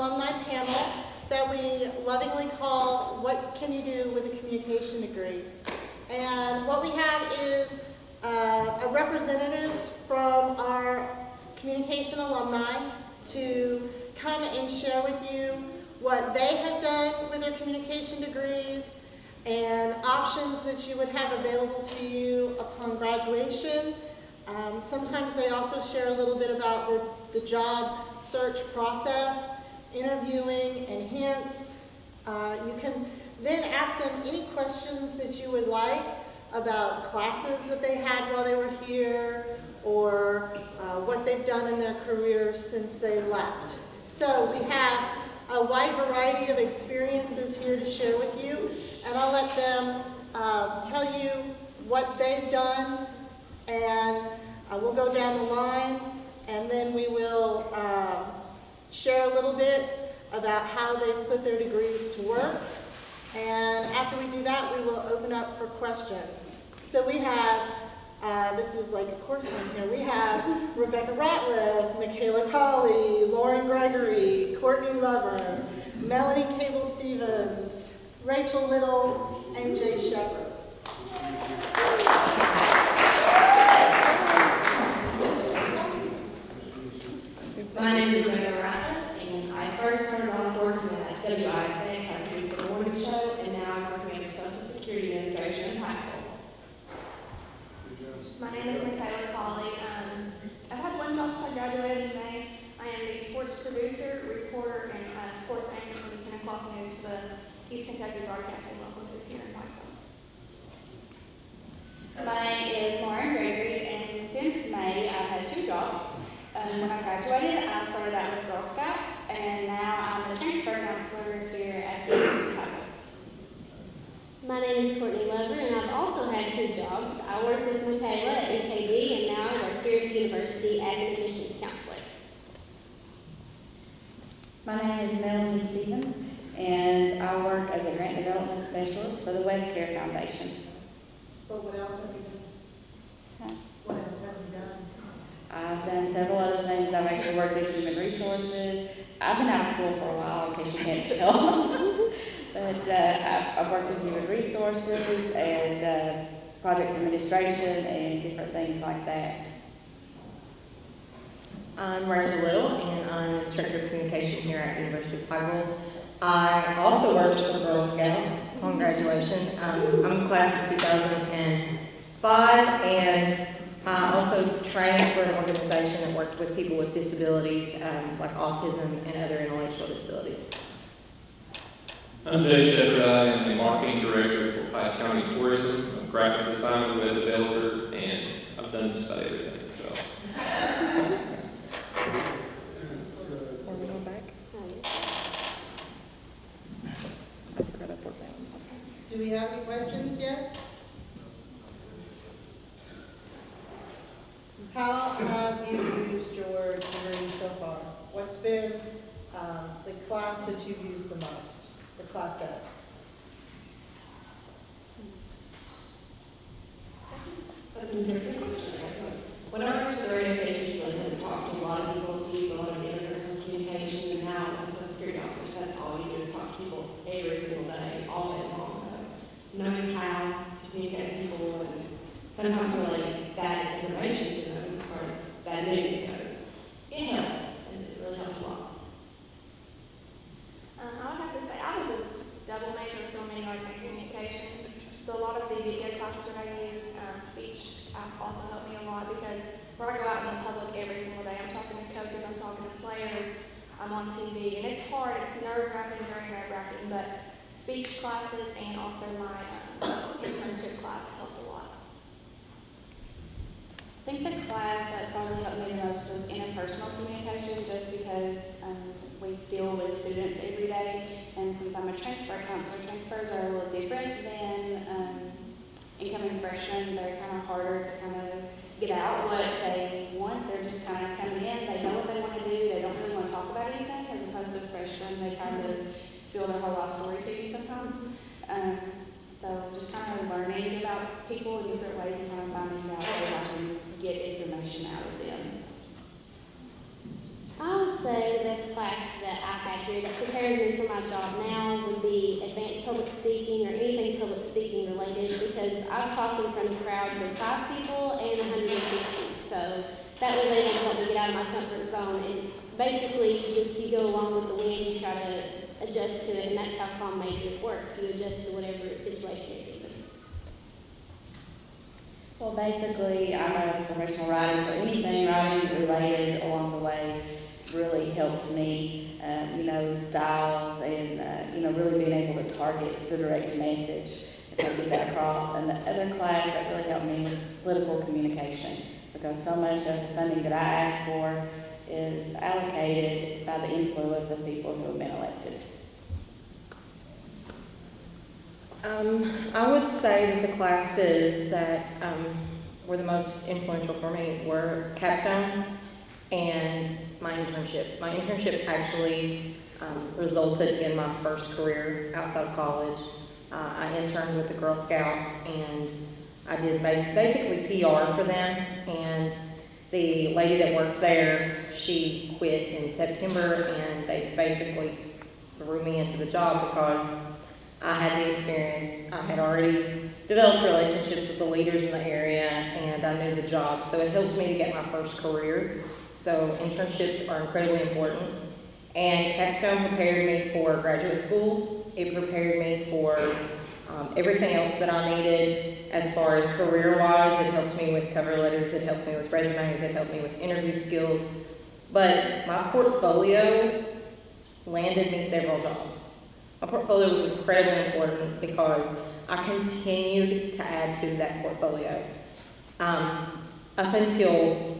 alumni panel that we lovingly call What Can You Do with a Communication Degree? And what we have is representatives from our communication alumni to come and share with you what they have done with their communication degrees and options that you would have available to you upon graduation. Sometimes they also share a little bit about the job search process, interviewing and hints. You can then ask them any questions that you would like about classes that they had while they were here or what they've done in their career since they left. So we have a wide variety of experiences here to share with you, and I'll let them tell you what they've done, and we'll go down the line, and then we will share a little bit about how they put their degrees to work. And after we do that, we will open up for questions. So we have, this is like a course line here, we have Rebecca Ratliff, Michaela Colley, Lauren Gregory, Courtney Lover, Melanie Cable-Stevens, Rachel Little, and Jay Shepard. My name is Rebecca Ratliff, and I first started off working at UPIKE. I produced a morning show, and now I'm working in Social Security Administration in Pikeville. My name is Michaela Colley. I've had one job since I graduated in May. I am the sports producer, reporter, and sports anchor for the 10 o'clock news for the Eastern Kentucky Broadcasting Local News here in Pikeville. My name is Lauren Gregory, and since May I've had two jobs. When I graduated, I started out with Girl Scouts, and now I'm a transfer counselor here at the University of Pikeville. My name is Courtney Lover, and I've also had two jobs. I work with Michaela at UKB, and now I work here at the university as an admissions counselor. My name is Melanie Stevens, and I work as a grant development specialist for the West Care Foundation. But what else have you done? Huh? What else have you done? I've done several other things. I've actually worked in human resources. I've been out of school for a while, in case you can't tell. But I've worked in human resources and project administration and different things like that. I'm Rachel Little, and I'm Instructor of Communication here at the University of Pikeville. I also worked for Girl Scouts on graduation. I'm in class of 2005, and I also trained for an organization that worked with people with disabilities, like autism and other intellectual disabilities. I'm Jay Shepard. I am the marketing director for Pike County Tourism. I'm a graphic designer, web developer, and I've done just about everything. So. Are we going back? I forgot I put that one. Do we have any questions yet? How have you used your degree so far? What's been the class that you've used the most, the class says? When I worked at the radio station, I had to talk to a lot of people, see a lot of interpersonal communication, and now at the Social Security office, that's all you do is talk to people every single day, all day long. So knowing how to communicate with people and sometimes relate that information to them as far as that news goes, it helps, and it really helps a lot. I would have to say I was a double major of film and arts and communications, so a lot of the video classes that I use, speech also helped me a lot because where I go out in the public every single day, I'm talking to coaches, I'm talking to players, I'm on TV, and it's hard, it's nerve-wracking, very nerve-wracking, but speech classes and also my internship class helped a lot. I think the class that probably helped me the most was interpersonal communication, just because we deal with students every day, and since I'm a transfer counselor, transfers are a little different than incoming freshmen. They're kind of harder to kind of get out what they want. They're just kind of coming in, they know what they want to do, they don't really want to talk about anything, as opposed to freshmen, they kind of spill their whole life story to you sometimes. So just kind of learning about people in different ways and kind of finding out how I can get information out of them. I would say the best class that I had here that prepared me for my job now would be advanced public speaking or anything public speaking related, because I've talked in front of crowds of 5 people and 150. So that was able to help me get out of my comfort zone. And basically, you go along with the wind, you try to adjust to it, and that's how comm majors work. You adjust to whatever situation you're given. Well, basically, I'm a professional writer, so anything writing related along the way really helped me, styles and, really being able to target the direct message if I get that across. And the other class that really helped me was political communication, because so much of the funding that I asked for is allocated by the influence of people who have been elected. I would say that the classes that were the most influential for me were capstone and my internship. My internship actually resulted in my first career outside of college. I interned with the Girl Scouts, and I did basically PR for them. And the lady that worked there, she quit in September, and they basically threw me into the job because I had the experience. I had already developed relationships with the leaders in the area, and I knew the job. So it helped me to get my first career. So internships are incredibly important. And capstone prepared me for graduate school. It prepared me for everything else that I needed as far as career-wise. It helped me with cover letters. It helped me with resumes. It helped me with interview skills. But my portfolio landed me several jobs. My portfolio was incredibly important because I continued to add to that portfolio. Up until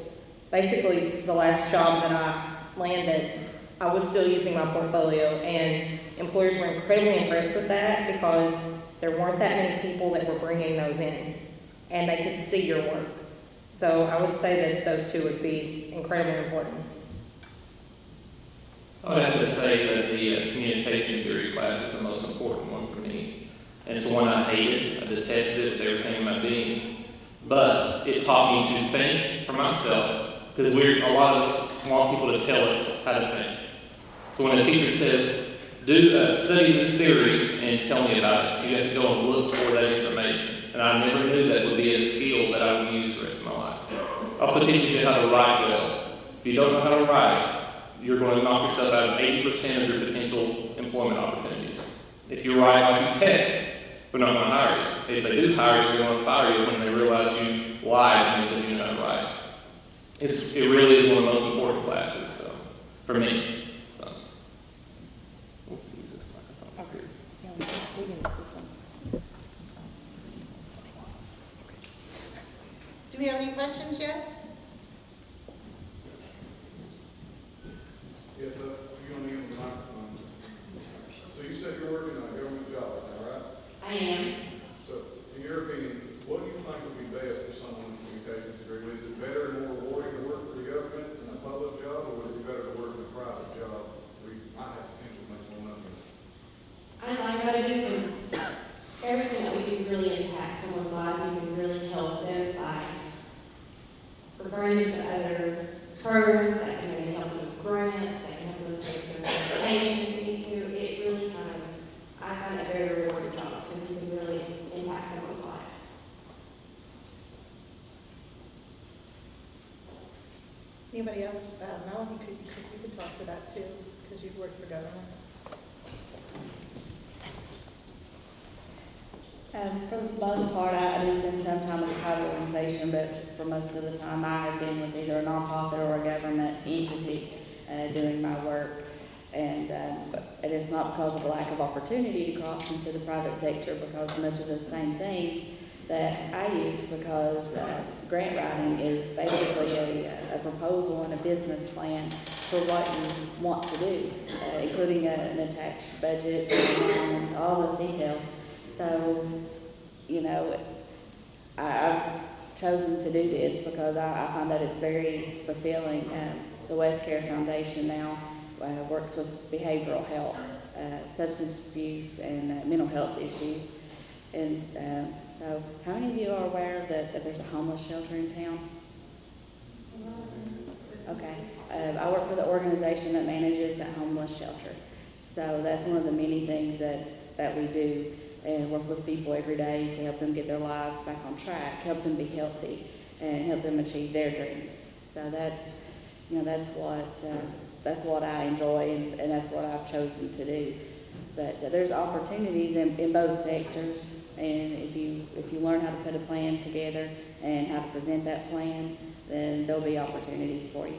basically the last job that I landed, I was still using my portfolio, and employers were incredibly impressed with that because there weren't that many people that were bringing those in, and they could see your work. So I would say that those two would be incredibly important. I would have to say that the communication theory class is the most important one for me. And it's the one I hated. I detested it with everything in my being. But it taught me to think for myself, because a lot of us want people to tell us how to think. So when a teacher says, study this theory and tell me about it, you have to go and look for that information. And I never knew that would be a skill that I would use the rest of my life. Also teaches you how to write well. If you don't know how to write, you're going to knock yourself out of 80% of your potential employment opportunities. If you write like you text, we're not going to hire you. If they do hire you, they're going to fire you when they realize you lied when you said you know how to write. It really is one of the most important classes, so, for me. So. We'll use this microphone up here. Yeah, we can use this one. Do we have any questions yet? Yes, sir. You're going to need a microphone. So you said you're working on a government job now, right? I am. So, in your opinion, what do you think would be best for someone in communications degree? Is it better and more rewarding to work for the government in a public job, or would it be better to work in a private job where you might have potential to make more money? I like what I do because everything that we do really impacts someone's life. We can really help them by referring them to other programs that can maybe help them with grants, that can help them take their education if they need to. It really I find it a very rewarding job because you can really impact someone's life. Anybody else? Melanie, you could talk to that too, because you've worked for government. For the most part, I do spend some time with a private organization, but for most of the time I have been with either a nonprofit or a government entity doing my work. And it's not because of a lack of opportunity to cross into the private sector, because much of the same things that I use, because grant writing is basically a proposal and a business plan for what you want to do, including an attached budget and all those details. So, I've chosen to do this because I find that it's very fulfilling. The West Care Foundation now works with behavioral health, substance abuse, and mental health issues. And so, how many of you are aware that there's a homeless shelter in town? Okay. I work for the organization that manages that homeless shelter. So that's one of the many things that we do, and work with people every day to help them get their lives back on track, help them be healthy, and help them achieve their dreams. So that's what I enjoy, and that's what I've chosen to do. But there's opportunities in both sectors, and if you learn how to put a plan together and how to present that plan, then there'll be opportunities for you.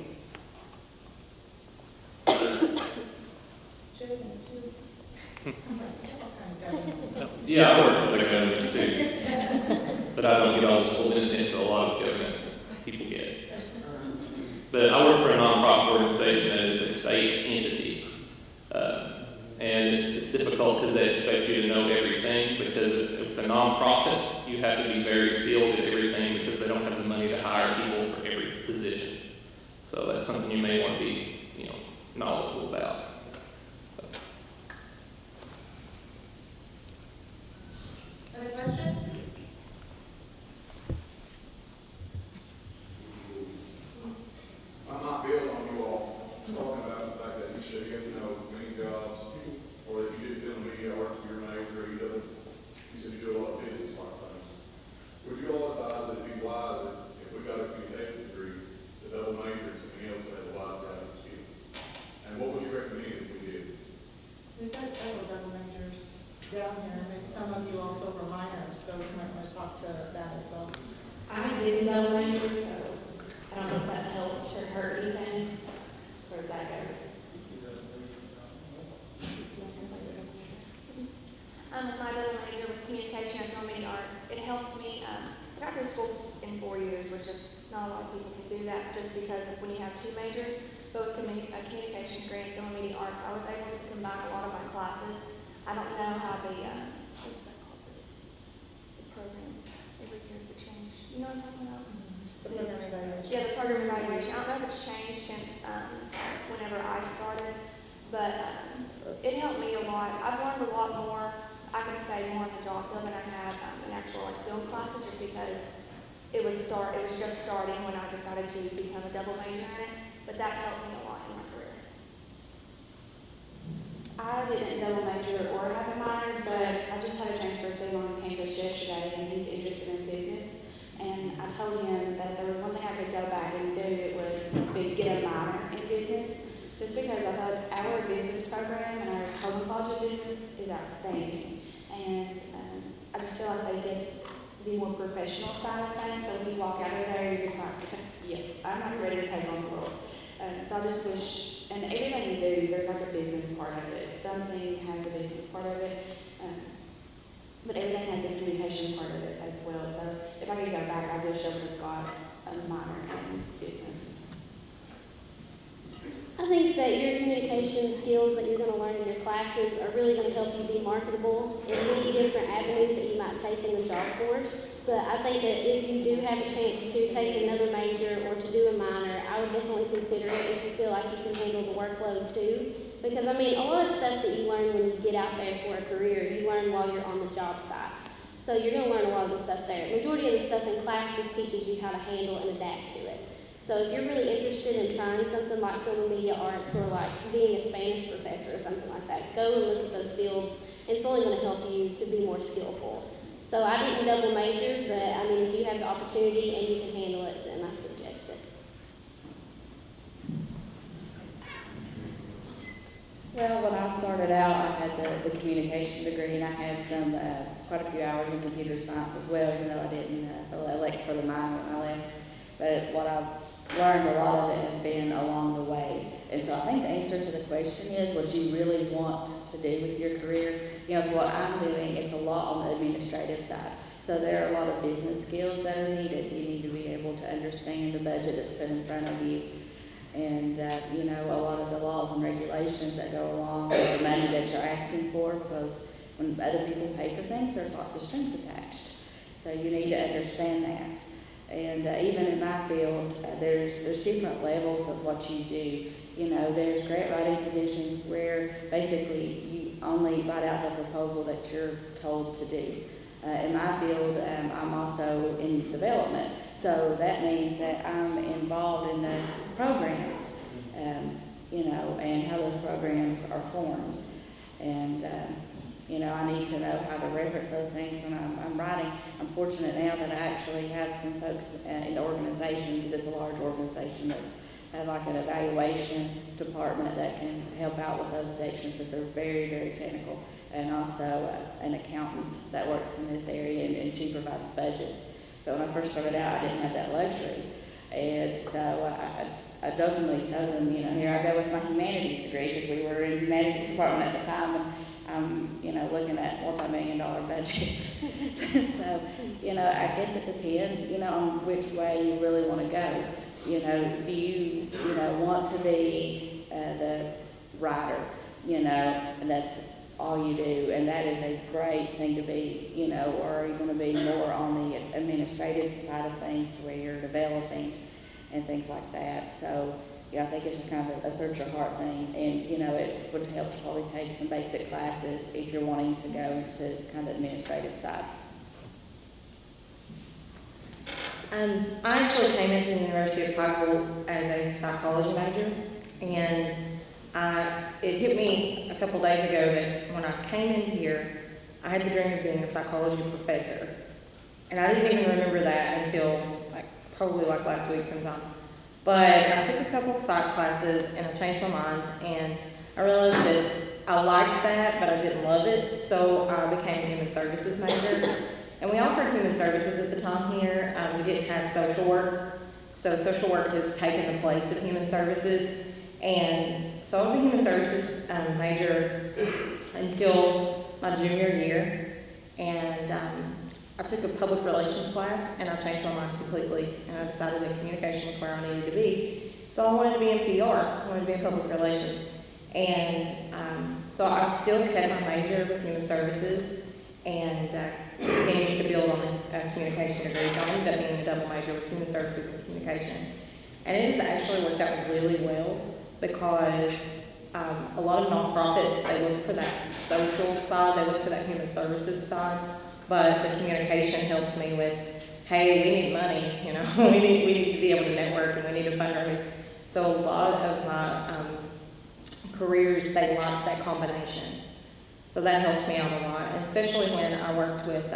Yeah, I work for the government too, but I don't get all the full benefits a lot of government people get. But I work for a nonprofit organization that is a state entity, and it's difficult because they expect you to know everything, because with a nonprofit, you have to be very skilled at everything because they don't have the money to hire people for every position. So that's something you may want to be, knowledgeable about. Other questions? I might build on you all, talking about the fact that you should get to know many jobs, or that you did feel the media arts for your major, or you said you do a lot of business like things. Would you all advise that it'd be wise that if we got a communication degree, to double major in something else that has a wide graduate skill? And what would you recommend if we did? We've got several double majors down here, and then some of you also were minors, so we might want to talk to that as well. I didn't double major, so I don't know if that helped or hurt anything, so that goes. My double major with communication and film media arts, it helped me, I got through school in 4 years, which is not a lot of people can do that just because when you have two majors, but with a communication degree and film media arts, I was able to combine a lot of my classes. I don't know how the, what's that called? The program, every year is a change. You know what I'm talking about? The program evaluation. Yeah, the program evaluation. I don't know if it's changed since whenever I started, but it helped me a lot. I've learned a lot more, I can say more in the job field than I have in actual film classes, just because it was just starting when I decided to become a double major in it, but that helped me a lot in my career. I didn't double major or have a minor, but I just had a transfer student on campus yesterday, and he's interested in business. And I told him that if there was one thing I could go back and do, it would be get a minor in business, just because I thought our business program and our Coleman College of Business is outstanding. And I just feel like they get the more professional side of things, so when you walk out of there, you're just like, yes, I'm not ready to take on the world. So I just wish, and everything you do, there's like a business part of it. Something has a business part of it, but everything has a communication part of it as well. So if I could go back, I wish I would have got a minor in business. I think that your communication skills that you're going to learn in your classes are really going to help you be marketable in many different avenues that you might take in the job force. But I think that if you do have a chance to take another major or to do a minor, I would definitely consider it if you feel like you can handle the workload too. Because, I mean, a lot of stuff that you learn when you get out there for a career, you learn while you're on the job site. So you're going to learn a lot of the stuff there. Majority of the stuff in class just teaches you how to handle and adapt to it. So if you're really interested in trying something like film and media arts or like being a Spanish professor or something like that, go and look at those fields. It's only going to help you to be more skillful. So I didn't double major, but I mean, if you have the opportunity and you can handle it, then I suggest it. Well, when I started out, I had the communication degree, and I had some quite a few hours in computer science as well, even though I didn't elect for the minor when I left. But what I've learned, a lot of it has been along the way. And so I think the answer to the question is what you really want to do with your career. What I'm doing, it's a lot on the administrative side. So there are a lot of business skills that are needed. You need to be able to understand the budget that's put in front of you. And, a lot of the laws and regulations that go along with the money that you're asking for, because when other people pay for things, there's lots of strings attached. So you need to understand that. And even in my field, there's different levels of what you do. There's grant writing positions where basically you only write out the proposal that you're told to do. In my field, I'm also in development. So that means that I'm involved in the programs, you know, and how those programs are formed. And, you know, I need to know how to reference those things when I'm writing. I'm fortunate now that I actually have some folks in the organization, because it's a large organization, that have like an evaluation department that can help out with those sections, because they're very, very technical. And also an accountant that works in this area, and she provides budgets. But when I first started out, I didn't have that luxury. And so I jokingly told them, you know, here I go with my humanities degree, because we were in the humanities department at the time, and I'm, you know, looking at multi-million-dollar budgets. So, you know, I guess it depends, you know, on which way you really want to go. You know, do you know, want to be the writer, you know, and that's all you do, and that is a great thing to be, you know, or are you going to be more on the administrative side of things, to where you're developing and things like that. So, yeah, I think it's just kind of a search your heart thing, and, you know, it would help to probably take some basic classes if you're wanting to go to kind of administrative side. I actually came into the University of Pikeville as a psychology major, and it hit me a couple days ago that when I came in here, I had the dream of being a psychology professor. And I didn't even remember that until probably last week sometime. But I took a couple of psych classes and I changed my mind, and I realized that I liked that, but I didn't love it, so I became a human services major. And we offered human services at the time here. We didn't have social work, so social work has taken the place of human services. And so I was a human services major until my junior year, and I took a public relations class, and I changed my mind completely, and I decided that communication was where I needed to be. So I wanted to be in PR, I wanted to be in public relations. And so I still kept my major with human services, and continued to build on the communication degree. So I ended up being a double major with human services and communication. And it has actually worked out really well, because a lot of nonprofits, they look for that social side, they look for that human services side, but the communication helped me with, hey, we need money, you know, we need to be able to network, and we need to fundraise. So a lot of my careers, they liked that combination. So that helped me out a lot, especially when I worked with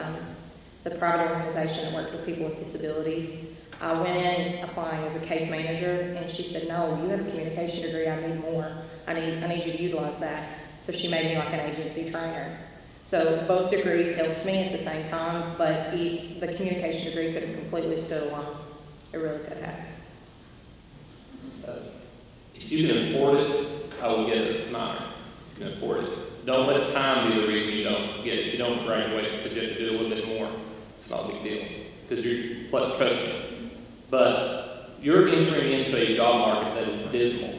the private organization that worked with people with disabilities. I went in applying as a case manager, and she said, no, you have a communication degree, I need more. I need you to utilize that. So she made me like an agency trainer. So both degrees helped me at the same time, but the communication degree could have completely stood alone. It really could have. If you can afford it, I would get a minor. If you can afford it. Don't let time be the reason you don't get it. If you don't graduate because you have to do a little bit more, it's not a big deal. Because you're, trust me. But you're entering into a job market that is dismal.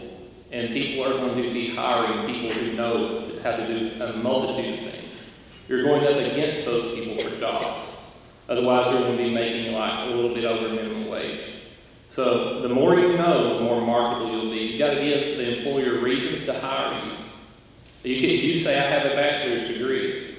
And people are going to be hiring people who know how to do a multitude of things. You're going up against those people for jobs. Otherwise, you're going to be making a little bit over minimum wage. So the more you know, the more marketable you'll be. You've got to give the employer reasons to hire you. If you say, I have a bachelor's degree,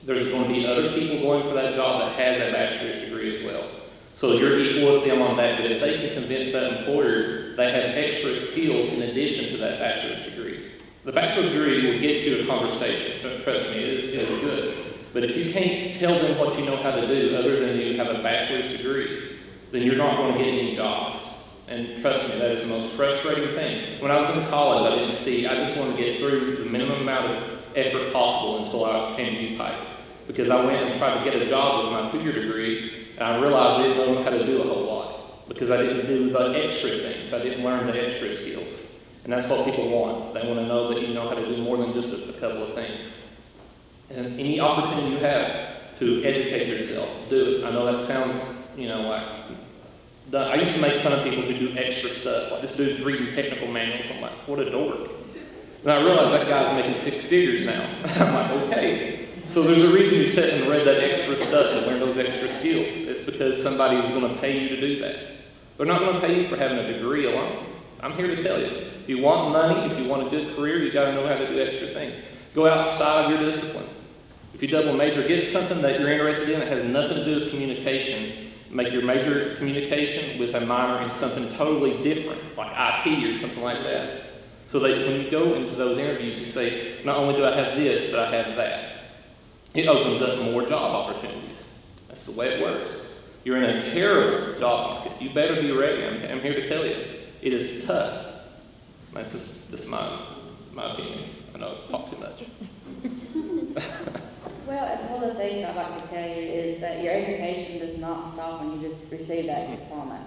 there's going to be other people going for that job that has a bachelor's degree as well. So you're equal with them on that, but if they can convince that employer they have extra skills in addition to that bachelor's degree. The bachelor's degree will get you a conversation. Trust me, it is good. But if you can't tell them what you know how to do other than you have a bachelor's degree, then you're not going to get any jobs. And trust me, that is the most frustrating thing. When I was in college, I just wanted to get through the minimum amount of effort possible until I came to UPIKE. Because I went and tried to get a job with my 2-year degree, and I realized I didn't know how to do a whole lot. Because I didn't do the extra things. I didn't learn the extra skills. And that's what people want. They want to know that you know how to do more than just a couple of things. And any opportunity you have to educate yourself, do it. I know that sounds, I used to make fun of people who do extra stuff. Like, this dude's reading technical manuals. I'm like, what a dork. And I realized that guy's making 6 figures now. I'm like, okay. So there's a reason you sat and read that extra stuff and learned those extra skills. It's because somebody was going to pay you to do that. They're not going to pay you for having a degree alone. I'm here to tell you. If you want money, if you want a good career, you got to know how to do extra things. Go outside of your discipline. If you double major, get something that you're interested in that has nothing to do with communication. make your major communication with a minor in something totally different, like IT or something like that. So that when you go into those interviews, you say, not only do I have this, but I have that. It opens up more job opportunities. That's the way it works. You're in a terrible job market. You better be ready. I'm here to tell you. It is tough. That's just my opinion. I know I've talked too much. Well, and one of the things I'd like to tell you is that your education does not stop when you just receive that diploma.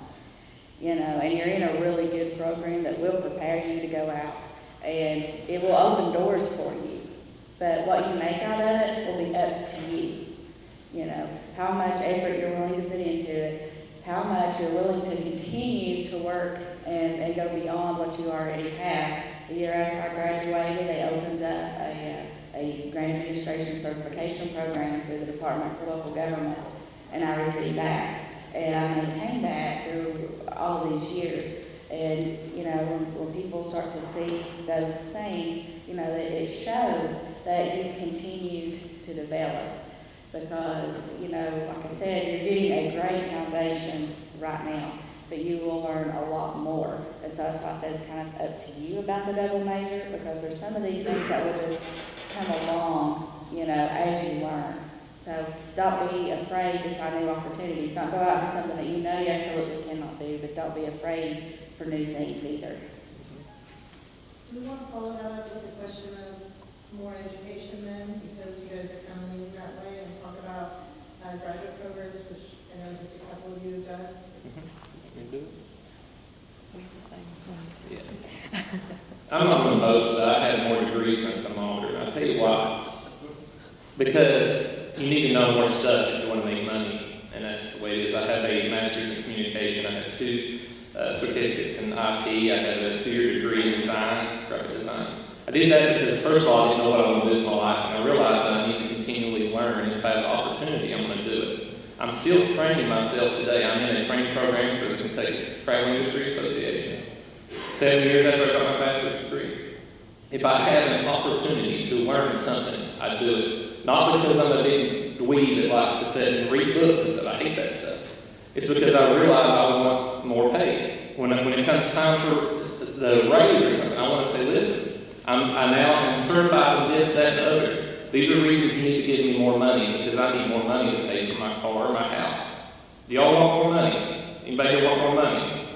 You know, and you're in a really good program that will prepare you to go out, and it will open doors for you. But what you make out of it will be up to you. You know, how much effort you're willing to put into it, how much you're willing to continue to work and go beyond what you already have. The year after I graduated, they opened up a grant administration certification program through the Department for Local Government, and I received that. And I maintained that through all of these years. And, you know, when people start to see those things, you know, it shows that you've continued to develop. Because, you know, like I said, you're getting a great foundation right now, but you will learn a lot more. And so that's why I said it's kind of up to you about the double major, because there's some of these things that will just come along, you know, as you learn. So don't be afraid to try new opportunities. Don't go out and do something that you know you absolutely cannot do, but don't be afraid for new things either. Do you want to follow that up with a question of more education then, because you guys are kind of leaning that way, and talk about graduate programs, which I know just a couple of you have done? Can you do it? Yeah. I'm not going to boast that I have more degrees than thermometer. I'll tell you why. Because you need to know more stuff if you want to make money, and that's the way it is. I have a master's in communication. I have 2 certificates in IT. I have a 2-year degree in design, graphic design. I did that because, first of all, I didn't know what I wanted to do with my life, and I realized that I need to continually learn, and if I have the opportunity, I'm going to do it. I'm still training myself today. I'm in a training program for the Kentucky Travel Industry Association. 7 years after I got my bachelor's degree. If I have an opportunity to learn something, I do it. Not because I'm a big dweeb that likes to sit and read books and stuff. I hate that stuff. It's because I realize I want more pay. When it comes time for the raise or something, I want to say, listen, I now am certified with this, that, and the other. These are reasons you need to give me more money, because I need more money to pay for my car or my house. Do y'all want more money? Anybody here want more money?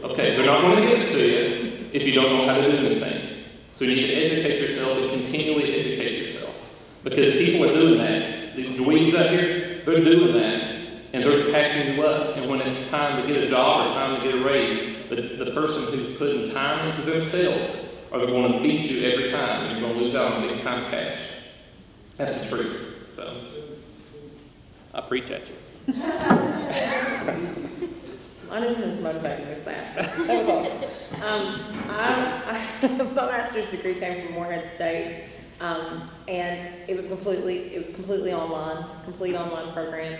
Okay, they're not going to give it to you if you don't know how to do anything. So you need to educate yourself and continually educate yourself. Because people are doing that. These dweebs out here, they're doing that. And they're passing you up. And when it's time to get a job or time to get a raise, the person who's putting time into themselves are going to beat you every time. And you're going to lose out on big time cash. That's the truth. So, I preach at you. Mine isn't as motivating as that. That was awesome. My master's degree came from Morehead State, and it was completely online, complete online program.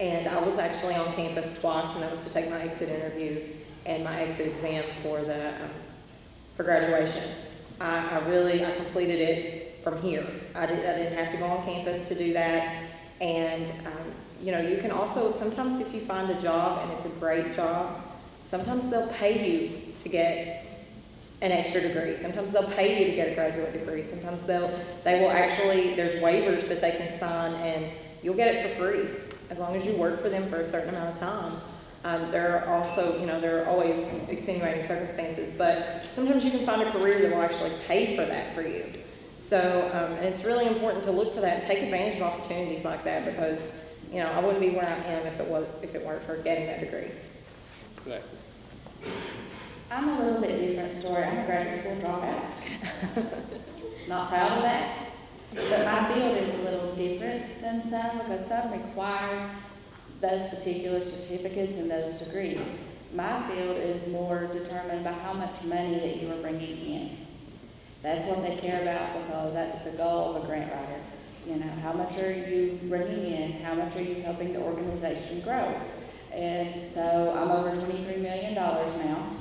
And I was actually on campus twice, and that was to take my exit interview and my exit exam for graduation. I completed it from here. I didn't have to go on campus to do that. And you know, you can also, sometimes if you find a job and it's a great job, sometimes they'll pay you to get an extra degree. Sometimes they'll pay you to get a graduate degree. Sometimes they will actually, there's waivers that they can sign, and you'll get it for free as long as you work for them for a certain amount of time. There are also, you know, there are always extenuating circumstances, but sometimes you can find a career that will actually pay for that for you. So, and it's really important to look for that and take advantage of opportunities like that, because, you know, I wouldn't be where I am if it weren't for getting that degree. Exactly. I'm a little bit different story. I'm a graduate school dropout. Not proud of that. But my field is a little different than some, because some require those particular certificates and those degrees. My field is more determined by how much money that you are bringing in. That's what they care about, because that's the goal of a grant writer. You know, how much are you bringing in? How much are you helping the organization grow? And so I'm over $23 million now.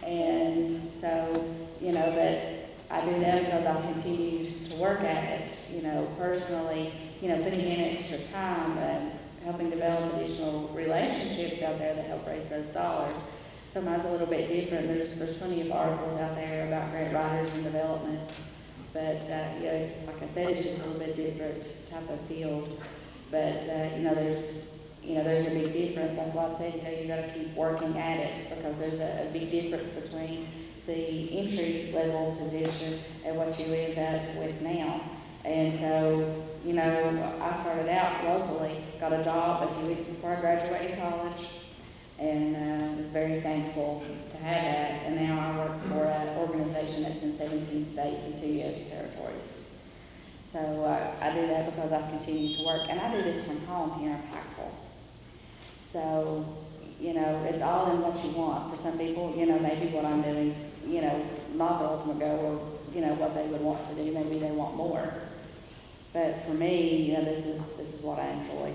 And so, you know, but I do that because I've continued to work at it, you know, personally, you know, putting in extra time and helping develop additional relationships out there that help raise those dollars. So mine's a little bit different. There's plenty of articles out there about grant writers and development. But, like I said, it's just a little bit different type of field. But, there's a big difference. That's why I said, you gotta keep working at it, because there's a big difference between the entry level position and what you end up with now. And so, I started out locally, got a job a few weeks before I graduated college, and was very thankful to have that. And now I work for an organization that's in 17 states and 2 U.S. territories. So I do that because I've continued to work, and I do this from home here in Pikeville. So, it's all in what you want. For some people, maybe what I'm doing is, not the ultimate goal, or, what they would want to do. Maybe they want more. But for me, this is what I enjoy.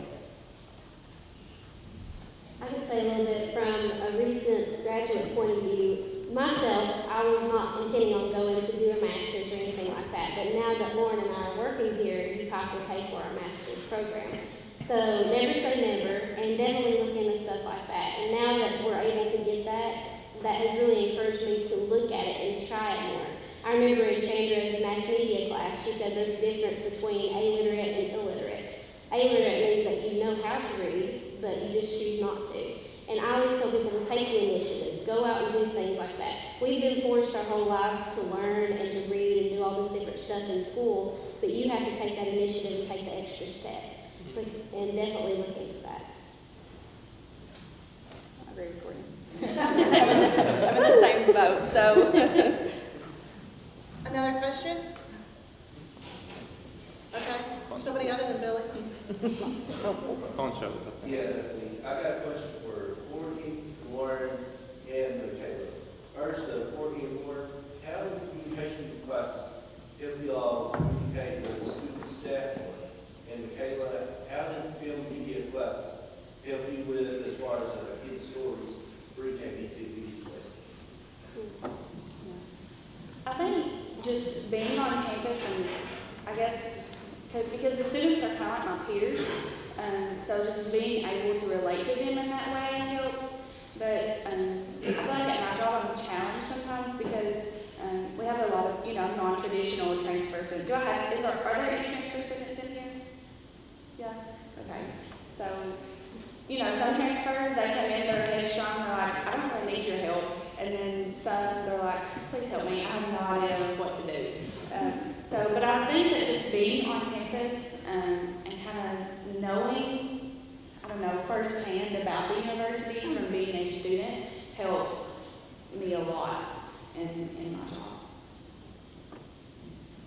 I can say a little bit from a recent graduate point of view. Myself, I was not intending on going to do a master's or anything like that, but now that Lauren and I are working here, UPIKE will pay for our master's program. So never say never, and definitely look into stuff like that. And now that we're able to get that has really encouraged me to look at it and try it more. I remember in Chandra's mass media class, she said there's a difference between illiterate and illiterate. Illiterate means that you know how to read, but you just choose not to. And I always tell people to take the initiative, go out and do things like that. We've been forced our whole lives to learn and to read and do all this different stuff in school, but you have to take that initiative and take the extra step. And definitely look into that. I agree with you. I'm in the same boat, so. Another question? Okay, somebody other than Billy? On show. Yeah, that's me. I got a question for Courtney, Lauren, and Michaela. First, Courtney and Lauren, how do communication classes help you all communicate with student staff? And Michaela, how do film media classes help you with as far as kids' stories, pre-K, TV classes? I think just being on campus, and I guess because the students are kind of like my peers, so just being able to relate to them in that way helps. But I feel like at my job I'm challenged sometimes because we have a lot of non-traditional transfer students. Are there any transfer students in here? Yeah. Okay. So some transfers, they come in, they're really strong, they're like, I don't really need your help. And then some, they're like, please help me, I have no idea what to do. But I think that just being on campus and kind of knowing, firsthand about the university from being a student helps me a lot in my job.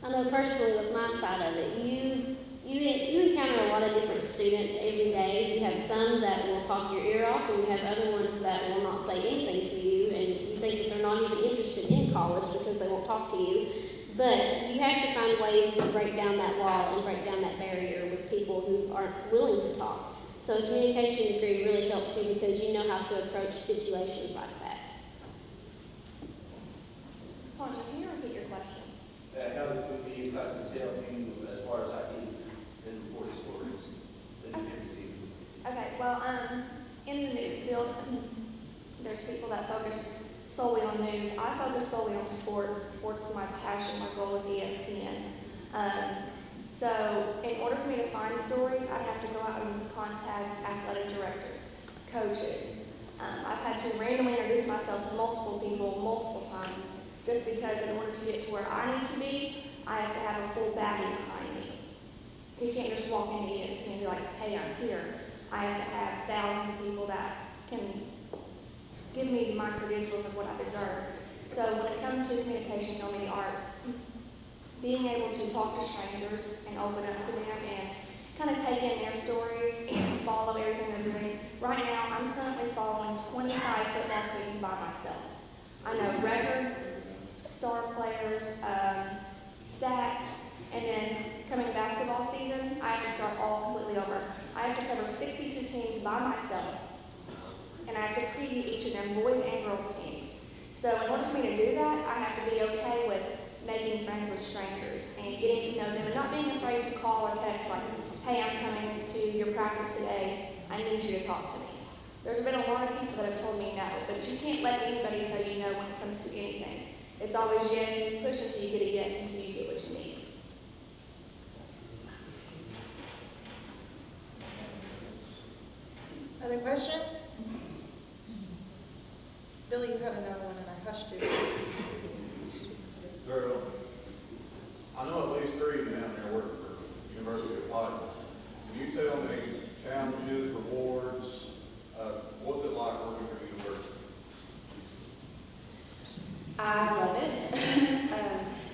I know personally with my side of it, you encounter a lot of different students every day. You have some that will talk your ear off, and you have other ones that will not say anything to you, and you think that they're not even interested in college because they won't talk to you. But you have to find ways to break down that wall and break down that barrier with people who aren't willing to talk. So a communication degree really helps you because you know how to approach situations like that. Poncho, can you repeat your question? How do media classes help you as far as in reporting stories that you can see? Okay, well, in the news field, there's people that focus solely on news. I focus solely on sports. Sports is my passion. My goal is ESPN. So in order for me to find stories, I have to go out and contact athletic directors, coaches. I've had to randomly introduce myself to multiple people multiple times just because in order to get to where I need to be, I have to have a full backing behind me. You can't just walk into ESPN and be like, hey, I'm here. I have to have thousands of people that can give me my credentials of what I deserve. So when it comes to communication and media arts, being able to talk to strangers and open up to them and kind of take in their stories and follow everything they're doing. Right now, I'm currently following 25 football teams by myself. I know records, star players, stats, and then coming basketball season, I have to start all completely over. I have to cover 62 teams by myself, and I have to preview each of them, boys and girls teams. So in order for me to do that, I have to be okay with making friends with strangers and getting to know them and not being afraid to call or text like, hey, I'm coming to your practice today. I need you to talk to me. There's been a lot of people that have told me no, but you can't let anybody tell you no when it comes to anything. It's always yes, and you push until you get a yes, until you get what you need. Other question? Billy, you had another one and I hushed you. Girl, I know at least 3 of you down there work for University of Pikeville. Can you tell me challenges, rewards, what's it like working for the university? I love it.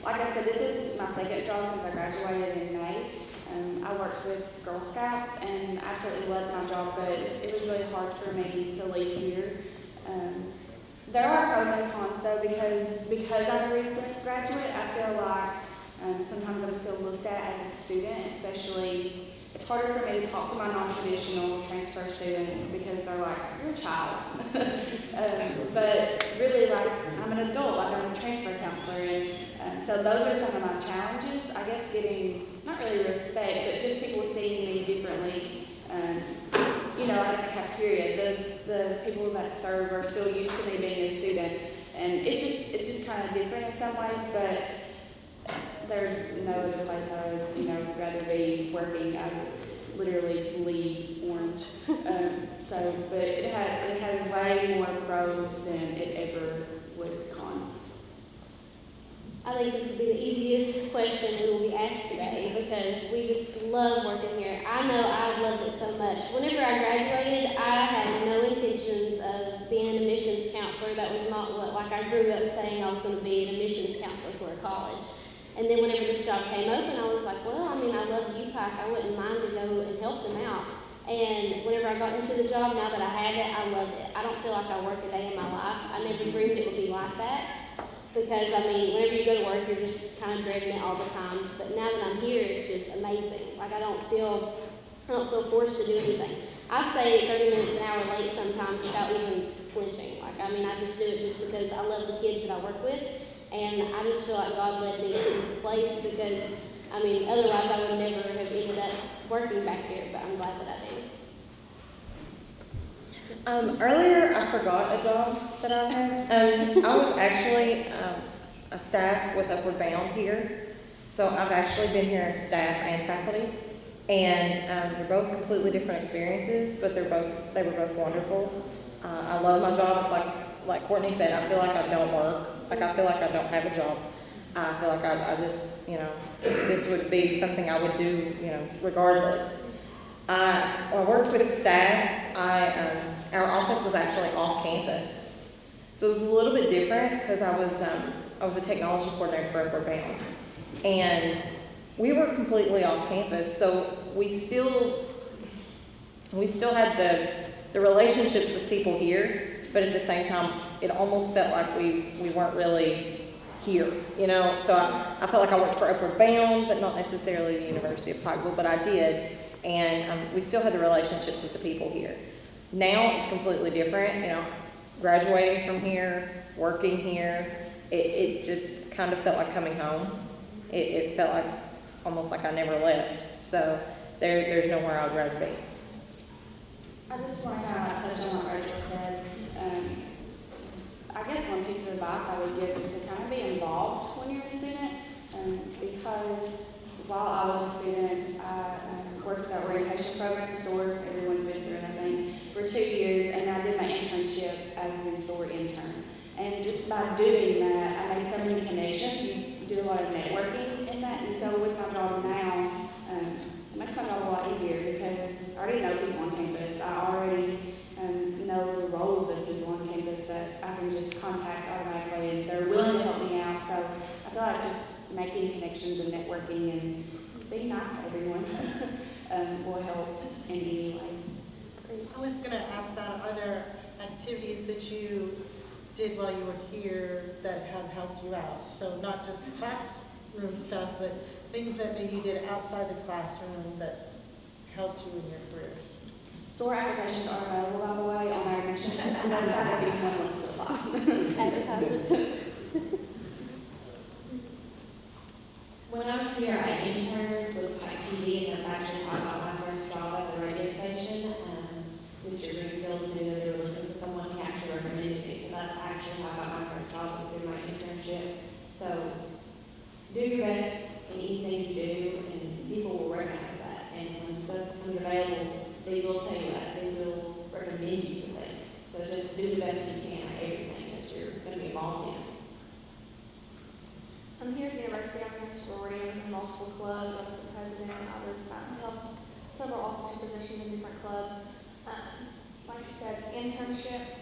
Like I said, this is my second job since I graduated in May. I worked with Girl Scouts and absolutely loved my job, but it was really hard for me to leave here. There are pros and cons though, because I'm a recent graduate, I feel like sometimes I'm still looked at as a student, especially it's harder for me to talk to my non-traditional transfer students because they're like, you're a child. But really, like, I'm an adult, like I'm a transfer counselor, and so those are some of my challenges. I guess getting, not really respect, but just people seeing me differently. You know, like in the cafeteria, the people that serve are still used to me being a student, and it's just kind of different in some ways, but there's no other place I would, rather be working. I literally bleed orange. But it has way more pros than it ever would cons. I think this will be the easiest question we will be asked today because we just love working here. I know I've loved it so much. Whenever I graduated, I had no intentions of being an admissions counselor. That was not what, like I grew up saying I was going to be an admissions counselor for a college. And then whenever this job came open, I was like, well, I mean, I love UPIKE. I wouldn't mind to go and help them out. And whenever I got into the job, now that I have it, I love it. I don't feel like I work a day in my life. I never dreamed it would be like that. Because, I mean, whenever you go to work, you're just kind of dreading it all the time. But now that I'm here, it's just amazing. Like, I don't feel forced to do anything. I stay 30 minutes an hour late sometimes without even flinching. Like, I mean, I just do it just because I love the kids that I work with. And I just feel like God led me to this place because, I mean, otherwise I would never have ended up working back here. But I'm glad that I did. Earlier, I forgot a job that I had. I was actually a staff with Upward Bound here. So I've actually been here as staff and faculty. And they're both completely different experiences, but they were both wonderful. I love my job. It's like Courtney said, I feel like I don't work. Like I feel like I don't have a job. I feel like I just, this would be something I would do, regardless. When I worked with staff, our office was actually off campus. So it was a little bit different because I was a technology coordinator for Upward Bound. And we were completely off campus, so we still had the relationships with people here, but at the same time, it almost felt like we weren't really here, So I felt like I worked for Upward Bound, but not necessarily the University of Pikeville, but I did. And we still had the relationships with the people here. Now it's completely different, graduating from here, working here, it just kind of felt like coming home. It felt like almost like I never left. So there's nowhere I'd rather be. I just want to touch on what Rachel said. I guess one piece of advice I would give is to kind of be involved when you're a student, because while I was a student, I worked at the orientation program, SOAR, everyone's been through, I think, for 2 years, and I did my internship as the SOAR intern. And just by doing that, I made so many connections. You do a lot of networking in that, and so with my job now, it makes my job a lot easier because I already know people on campus. I already know the roles of people on campus that I can just contact automatically, and they're willing to help me out. So I feel like just making connections and networking and being nice to everyone will help in any way. I was going to ask that, are there activities that you did while you were here that have helped you out? So not just classroom stuff, but things that maybe you did outside the classroom that's helped you in your careers. SOAR applications are available, by the way, on our admissions website if anyone wants to apply. Advertisement. When I was here, I interned with Pike TV, and that's actually how I got my first job at the radio station. how I got my first job was through my internship. So do your best in anything you do, and people will recognize that. And when stuff comes available, they will tell you that. They will recommend you for things. So just do the best you can at everything that you're going to be involved in. I'm here at the university. I'm in a sorority. I was in multiple clubs. I was the president. I was held several officer positions in different clubs. Like you said, internship.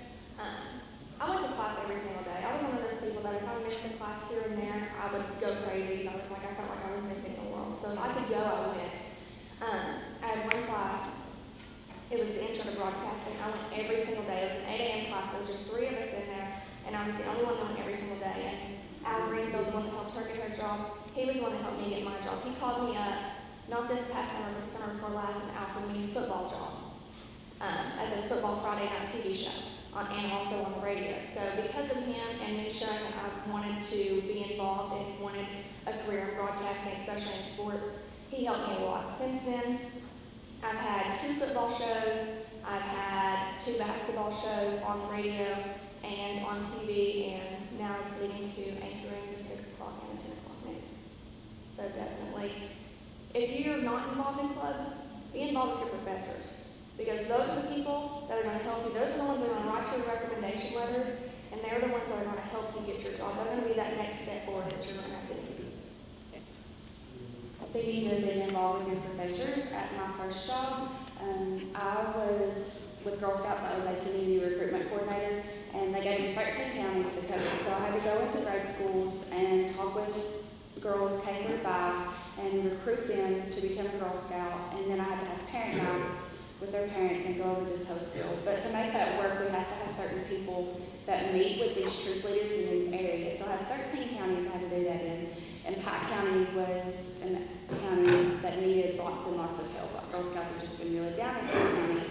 I went to class every single day. I was one of those people that if I missed a class here and there, I would go crazy. I felt like I was missing the world. So if I could go, I went. I had one class. It was the intro to broadcasting. I went every single day. It was an 8 a.m. class. There was just 3 of us in there, and I was the only one that went every single day. And Al Greenville, the one that helped her get her job, he was the one that helped me get my job. He called me up, not this past summer, but the summer before last, and offered me a football job as a football Friday night TV show, and also on the radio. So because of him and me showing that I wanted to be involved and wanted a career in broadcasting, especially in sports, he helped me a lot. Since then, I've had 2 football shows, I've had 2 basketball shows on the radio and on TV, and now it's leading to anchoring the 6 o'clock and the 10 o'clock news. So definitely, if you're not involved in clubs, be involved with your professors. Because those are the people that are going to help you. Those are the ones that are going to write your recommendation letters, and they're the ones that are going to help you get your job. They're going to be that next step forward that you're going to have to do. Speaking of being involved with your professors, at my first job, I was with Girl Scouts. I was a community recruitment coordinator, and they gave me 13 counties to cover. So I had to go into grade schools and talk with girls K through 5 and recruit them to become a Girl Scout. And then I had to have parent nights with their parents and go over this whole skill. But to make that work, we have to have certain people that meet with these troop leaders in these areas. So I had 13 counties I had to do that in. And Pike County was a county that needed lots and lots of help. Girl Scouts had just been really down in Pike County.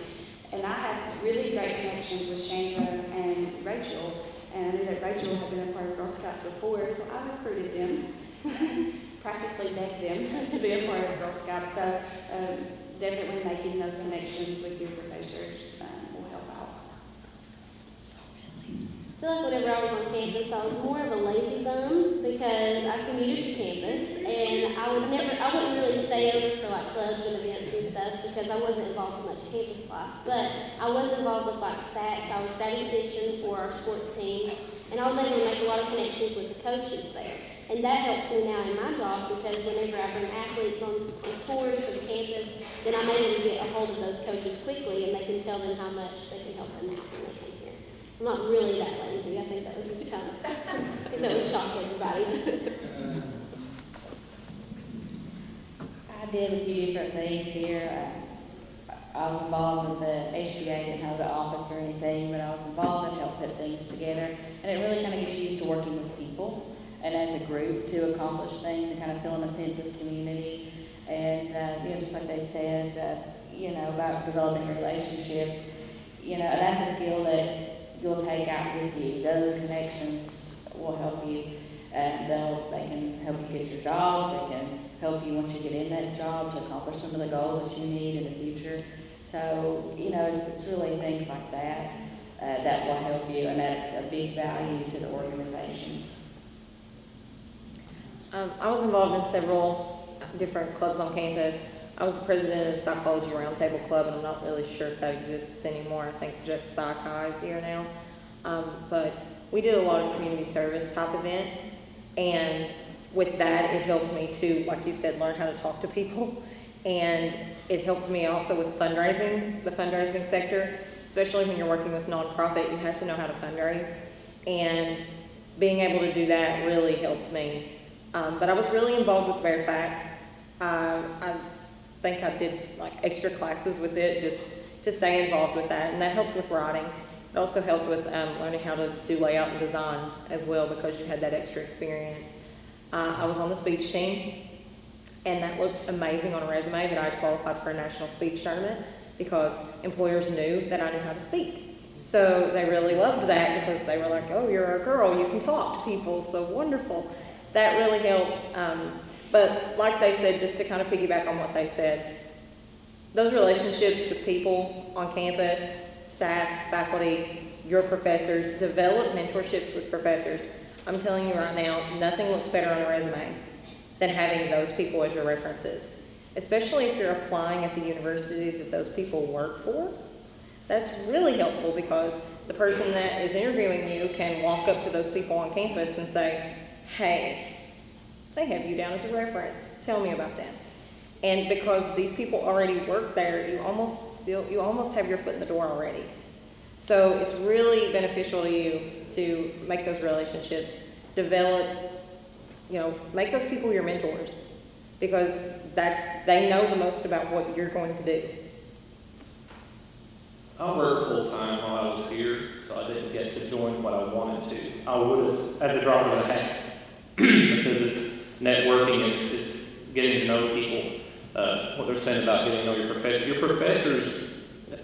And I had really great connections with Chandra and Rachel. And I knew that Rachel had been a part of Girl Scouts before, so I recruited them, practically begged them to be a part of Girl Scouts. So definitely making those connections with your professors will help out. I feel like whenever I was on campus, I was more of a lazy bum because I commuted to campus, and I wouldn't really stay over for like clubs and events and stuff because I wasn't involved in much campus life. But I was involved with like stats. I was statistician for our sports teams, and I was able to make a lot of connections with the coaches there. And that helps me now in my job because whenever I bring athletes on tours for the campus, then I'm able to get a hold of those coaches quickly, and they can tell them how much they can help them out when they come here. I'm not really that lazy. I think that was just I think that would shock everybody. I did a few different things here. I was involved with the HTA, didn't have the office or anything, but I was involved and helped put things together. And it really kind of gets you used to working with people and as a group to accomplish things and kind of feeling a sense of community. And, just like they said, about developing relationships, and that's a skill that you'll take out with you. Those connections will help you, and they can help you get your job. They can help you once you get in that job to accomplish some of the goals that you need in the future. So, it's really things like that that will help you, and that's a big value to the organizations. I was involved in several different clubs on campus. I was the president of the Psychology Roundtable Club, and I'm not really sure if that exists anymore. I think just Psychi is here now. But we did a lot of community service type events, and with that, it helped me to, like you said, learn how to talk to people. And it helped me also with fundraising, the fundraising sector, especially when you're working with nonprofit, you have to know how to fundraise. And being able to do that really helped me. But I was really involved with Fairfax. I think I did like extra classes with it just to stay involved with that, and that helped with writing. It also helped with learning how to do layout and design as well because you had that extra experience. I was on the speech team, and that looked amazing on a resume that I had qualified for a national speech tournament because employers knew that I knew how to speak. So they really loved that because they were like, oh, you're a girl, you can talk to people, so wonderful. That really helped. But like they said, just to kind of piggyback on what they said, those relationships with people on campus, staff, faculty, your professors, develop mentorships with professors. I'm telling you right now, nothing looks better on a resume than having those people as your references, especially if you're applying at the university that those people work for. That's really helpful because the person that is interviewing you can walk up to those people on campus and say, hey, they have you down as a reference. Tell me about them. And because these people already work there, you almost have your foot in the door already. So it's really beneficial to you to make those relationships, develop, make those people your mentors because they know the most about what you're going to do. I worked full-time while I was here, so I didn't get to join what I wanted to. I would have at the drop of a hat because it's networking, it's getting to know people, what they're saying about getting to know your professor. Your professors,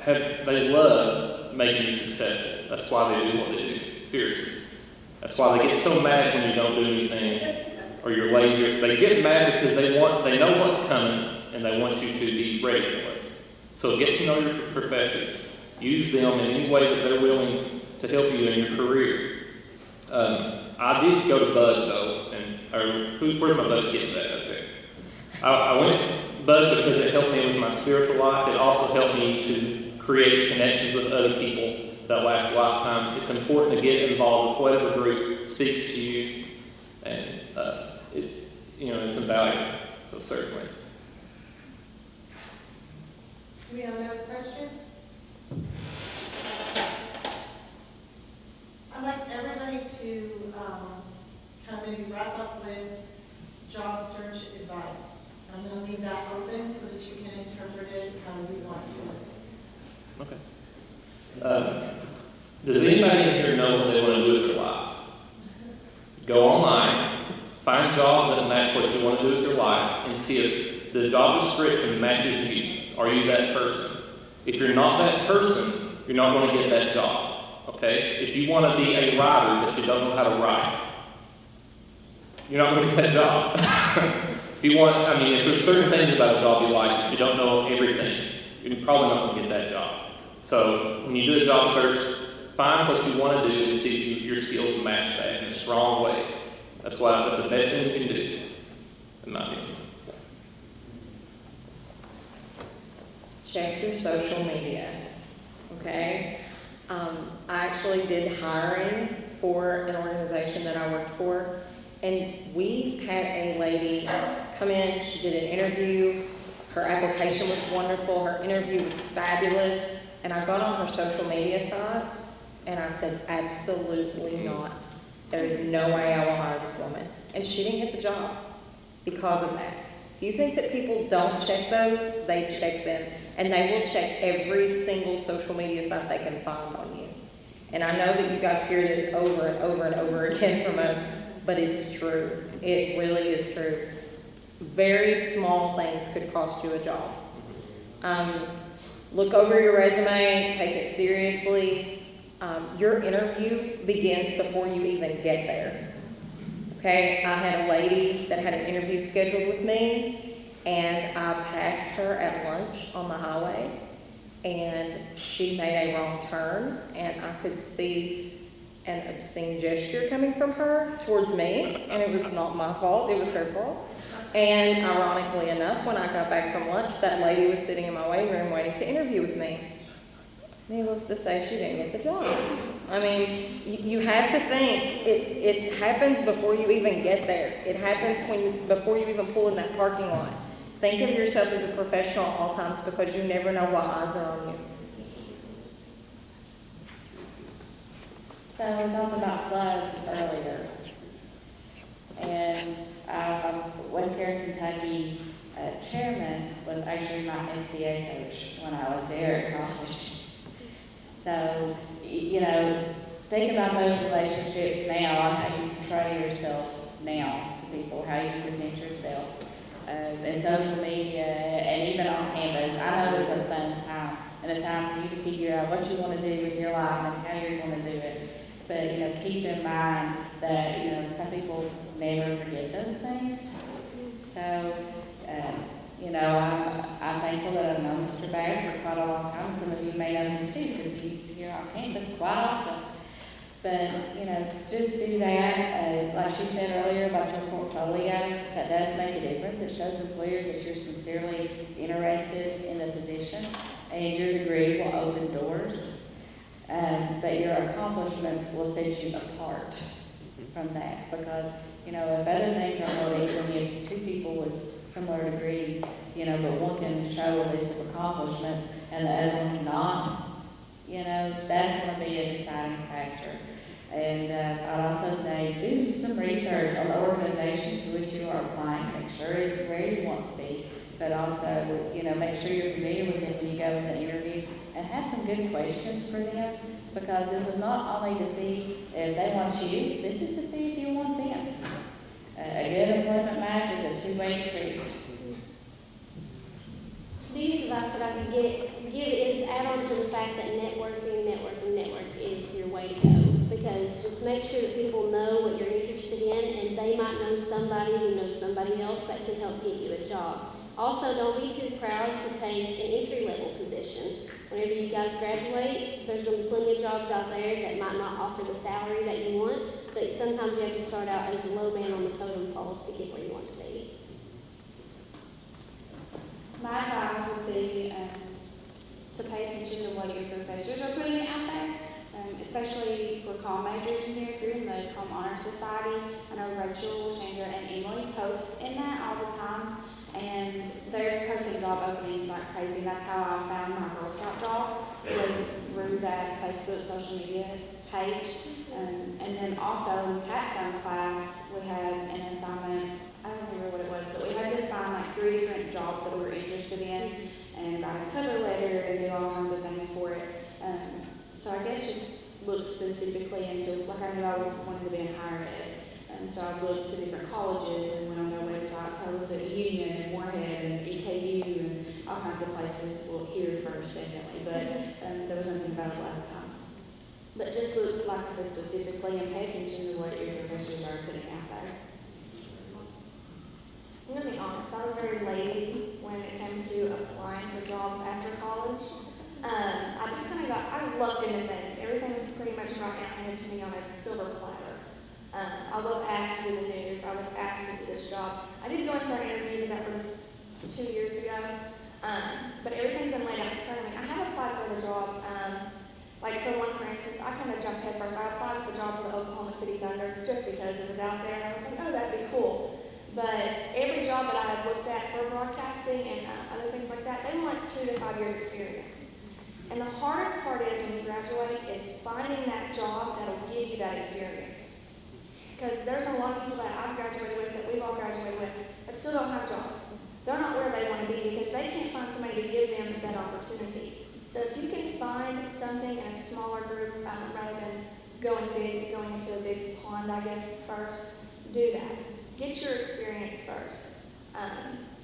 they love making you successful. That's why they do what they do, seriously. That's why they get so mad when you don't do anything or you're lazy. They get mad because they know what's coming and they want you to be ready for it. So get to know your professors. Use them in any way that they're willing to help you in your career. I did go to Bud though, where's my Bud kids at up there? I went Bud because it helped me with my spiritual life. It also helped me to create connections with other people that last a lifetime. It's important to get involved with whatever group speaks to you, and it's invaluable. So certainly. Do we have another question? I'd like everybody to kind of maybe wrap up with job search advice. I'm going to leave that open so that you can interpret it how you want to. Okay. Does anybody in here know what they want to do with their life? Go online, find jobs that match what you want to do with your life, and see if the job description matches you. Are you that person? If you're not that person, you're not going to get that job. Okay? If you want to be a writer but you don't know how to write, you're not going to get that job. If there's certain things about a job you like but you don't know everything, you're probably not going to get that job. So when you do a job search, find what you want to do and see if your skills match that in a strong way. That's the best thing you can do, in my opinion. Check your social media, okay? I actually did hiring for an organization that I worked for, and we had a lady come in, she did an interview, her application was wonderful, her interview was fabulous, and I got on her social media sites, and I said, absolutely not. There is no way I will hire this woman. And she didn't get the job because of that. If you think that people don't check those, they check them. And they will check every single social media site they can find on you. And I know that you guys hear this over and over and over again from us, but it's true. It really is true. Very small things could cost you a job. Look over your resume, take it seriously. Your interview begins before you even get there. Okay, I had a lady that had an interview scheduled with me, and I passed her at lunch on the highway, and she made a wrong turn, and I could see an obscene gesture coming from her towards me, and it was not my fault, it was her fault. And ironically enough, when I got back from lunch, that lady was sitting in my waiting room waiting to interview with me. Needless to say, she didn't get the job. I mean, you have to think, it happens before you even get there. It happens before you even pull in that parking lot. Think of yourself as a professional at all times because you never know what eyes are on you. So we talked about clubs earlier. And West Carroll, Kentucky's chairman was actually my MCA coach when I was there at college. So, think about those relationships now, how you portray yourself now to people, how you present yourself. And social media, and even on campus, I know it's a fun time, and a time for you to figure out what you want to do with your life and how you're going to do it. But, keep in mind that, some people never forget those things. So, You know, I'm thankful that I've known Mr. Baird for quite a long time. Some of you may know him too, because he's here on campus quite often. But, you know, just do that. Like she said earlier about your portfolio, that does make a difference. It shows employers that you're sincerely interested in the position, and your degree will open doors. But your accomplishments will set you apart from that, because, you know, if other things are held equal, you have two people with similar degrees, you know, but one can show a list of accomplishments and the other one cannot, you know, that's going to be a deciding factor. And I'd also say do some research on the organization to which you are applying. Make sure it's where you want to be, but also, you know, make sure you're familiar with it when you go in the interview, and have some good questions for them, because this is not only to see if they want you, this is to see if you want them. A good employment match is a two-way street. Biggest advice that I can give is add on to the fact that network is your way to go. Because just make sure that people know what you're interested in, and they might know somebody who knows somebody else that can help get you a job. Also, don't be too proud to take an entry-level position. Whenever you guys graduate, there's going to be plenty of jobs out there that might not offer the salary that you want, but sometimes you have to start out as the low man on the totem pole to get where you want to be. My advice would be to pay attention to what your professors are putting out there, especially for comm majors in here. If you're in the Comm Honor Society, I know Rachel, Chandra, and Emily post in that all the time, and they're posting job openings like crazy. That's how I found my Girl Scout job, was through that Facebook social media page. And then also in capstone class, we had an assignment, I don't remember what it was, but we had to find like 3 different jobs that we were interested in, and write a cover letter and do all kinds of things for it. So I guess just look specifically into, like I knew I was wanting to be in higher ed, and so I looked to different colleges and went on their websites. I was at Union and Moorhead and EKU and all kinds of places. Well, here first, definitely, but there was nothing about it at the time. But just look, like I said, specifically, and pay attention to what your professors are putting out there. I'm gonna be honest, I was very lazy when it came to applying for jobs after college. I looked into things. Everything was pretty much brought down handed to me on a silver platter. I was asked to do the news. I was asked to do this job. I did go in for an interview, but that was 2 years ago. But everything's been laid out in front of me. I have applied for the jobs. Like for one, for instance, I kind of jumped head first. I applied for the job for the Oklahoma City Thunder just because it was out there, and I was like, oh, that'd be cool. But every job that I had looked at for broadcasting and other things like that, they want 2 to 5 years experience. And the hardest part is when you graduate is finding that job that'll give you that experience. Because there's a lot of people that I've graduated with, that we've all graduated with, that still don't have jobs. They're not where they want to be because they can't find somebody to give them that opportunity. So if you can find something in a smaller group, rather than going into a big pond, I guess, first, do that. Get your experience first.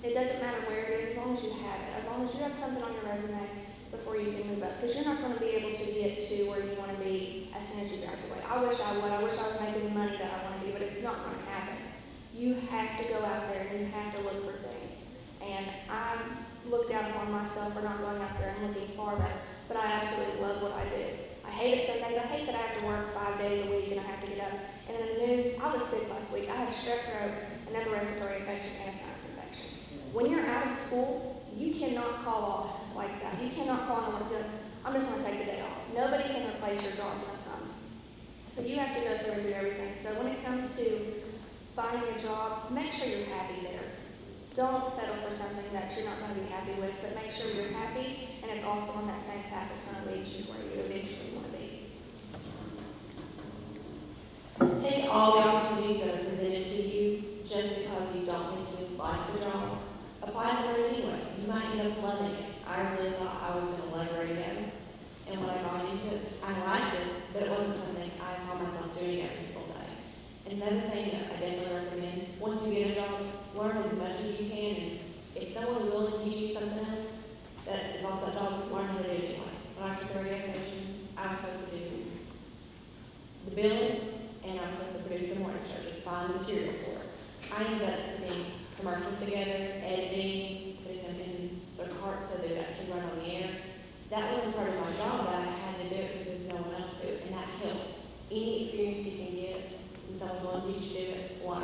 It doesn't matter where it is, as long as you have it. As long as you have something on your resume before you can move up. Because you're not going to be able to get to where you want to be as soon as you graduate. I wish I would. I wish I was making the money that I want to be, but it's not going to happen. You have to go out there and you have to look for things. And I look down upon myself for not going out there and looking farther, but I absolutely love what I do. I hate it some days. I hate that I have to work 5 days a week and I have to get up. And in the news, I was sick last week. I had a strep throat, an upper respiratory infection, and a sinus infection. When you're out of school, you cannot call off like that. You cannot call on and go, I'm just going to take the day off. Nobody can replace your job sometimes. So you have to go through and do everything. So when it comes to finding a job, make sure you're happy there. Don't settle for something that you're not going to be happy with, but make sure you're happy and it's also on that same path that's going to lead you where you eventually want to be. Take all the opportunities that are presented to you just because you don't think you like the job. Apply for it anyway. You might end up loving it. I really thought I was going to love radio, and when I got into it, I liked it, but it wasn't something I saw myself doing every single day. Another thing that I definitely recommend, once you get a job, learn as much as you can, and if someone is willing to teach you something else that involves that job, learn how to do it anyway. When I worked at the radio station, I was supposed to do the billing, and I was supposed to produce the morning show, just find the material for it. I ended up putting commercials together, editing, the heart so they would actually run on the air. That wasn't part of my job, but I had to do it because there's no one else to do it, and that helps. Any experience you can get, and someone's willing to teach you to do it, learn.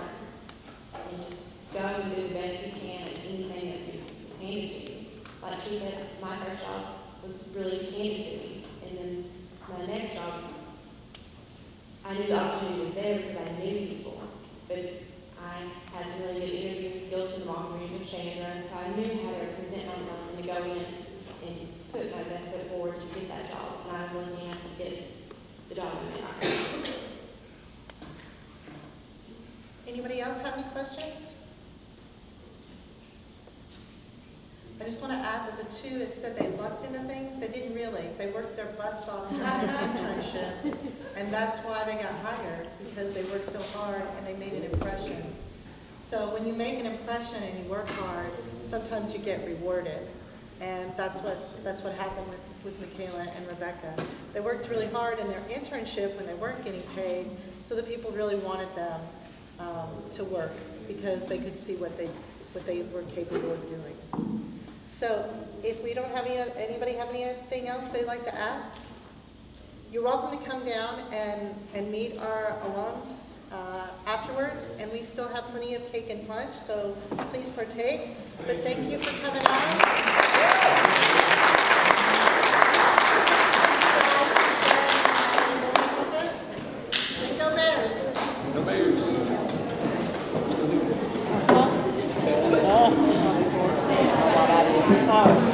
And just go and do the best you can at anything that is handed to you. Like she said, my first job was really handed to me, and then my next job, I knew the opportunity was there because I knew people, but I had some really good interviewing skills from the mock rooms of Chandra, so I knew how to present myself and to go in and put my best foot forward to get that job, and I was lucky enough to get the job in the Anybody else have any questions? I just want to add that the two that said they lucked into things, they didn't really. They worked their butts off in their internships, and that's why they got hired, because they worked so hard and they made an impression. So when you make an impression and you work hard, sometimes you get rewarded. And that's what happened with Michaela and Rebecca. They worked really hard in their internship when they weren't getting paid, so the people really wanted them to work because they could see what they were capable of doing. So if we don't have anybody have anything else they'd like to ask, you're welcome to come down and meet our alums afterwards, and we still have plenty of cake and punch, so please partake. But thank you for coming out. And go Bears! No Bears. Oh.